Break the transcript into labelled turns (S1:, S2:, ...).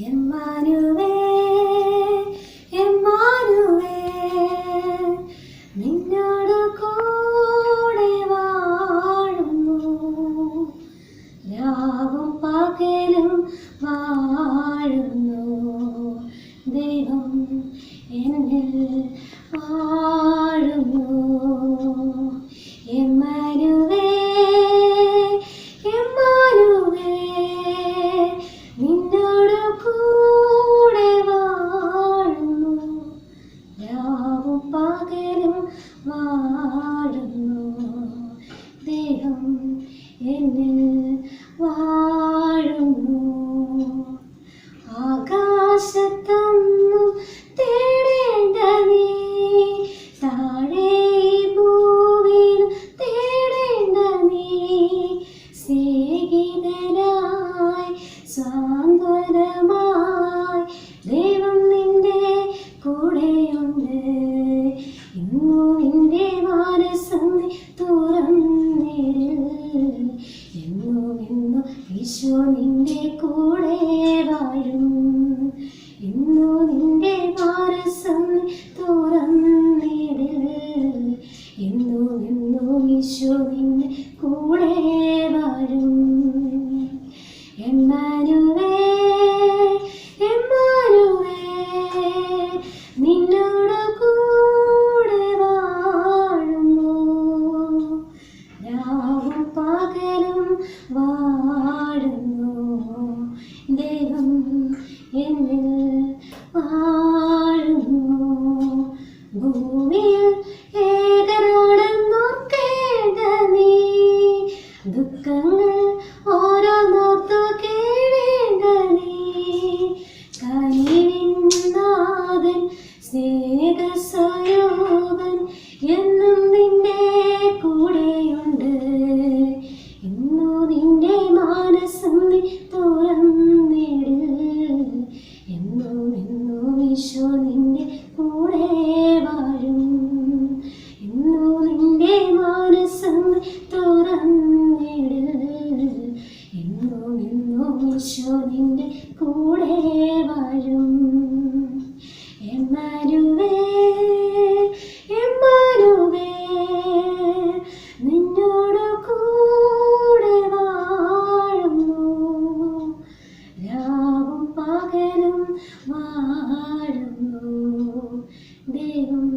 S1: എമ്മാനുവേ എമ്മാനുവേ നിന്നോട് കൂടെ വാഴുന്നു, രാവും പകലും വാഴുന്നു. ദൈവം എന്നിൽ വാഴുന്നു. എമ്മാനുവേ എമ്മാനുവേ നിന്നോട് കൂടെ വാഴുന്നു, രാവും പകലും വാഴുന്നു. ദൈവം എന്നിൽ വാഴുന്നു. ആകാശത്തൊന്നും തേടേണ്ട നീ, താഴെ ഭൂമിയിൽ തേടേണ്ട നീ. സ്നേഹിതനായി സാന്ത്വനമായി ദൈവം നിന്റെ കൂടെയുണ്ട്. ഇന്നു നിന്റെ മനസ്സും തുറന്നിട്. എന്നും ഈശോ നിന്റെ കൂടെ വാഴും. ഇന്നു നിന്റെ മനസ്സും തുറന്നിട്. എന്നും ഈശോ നിന്റെ കൂടെ വാഴും. എമ്മാനുവേ എമ്മാനുവേ നിന്നോട് കൂടെ വാഴുന്നു, രാവും പകലും വാഴുന്നു. ദൈവം എന്നിൽ വാഴുന്നു. ഭൂമിയിൽ ഏകനാണെന്നോർക്കേണ്ട നീ, ദുഃഖങ്ങൾ ഓരോന്നോർത്തു കേടേണ്ട നീ. കനിവിൻ സ്നേഹസ്വരൂപൻ എന്നും നിന്റെ കൂടെയുണ്ട്. ഇന്നു നിന്റെ മനസ്സും തുറന്നിട്. എന്നും ഈശോ നിന്റെ കൂടെ വാഴും. ഇന്നു നിന്റെ മനസ്സും തുറന്നിട്. എന്നും ഈശോ നിന്റെ കൂടെ വാഴും. എമ്മാനുവേ എമ്മാനുവേ നിന്നോട് കൂടെ വാഴുന്നു, രാവും പകലും വാഴുന്നു. ദൈവം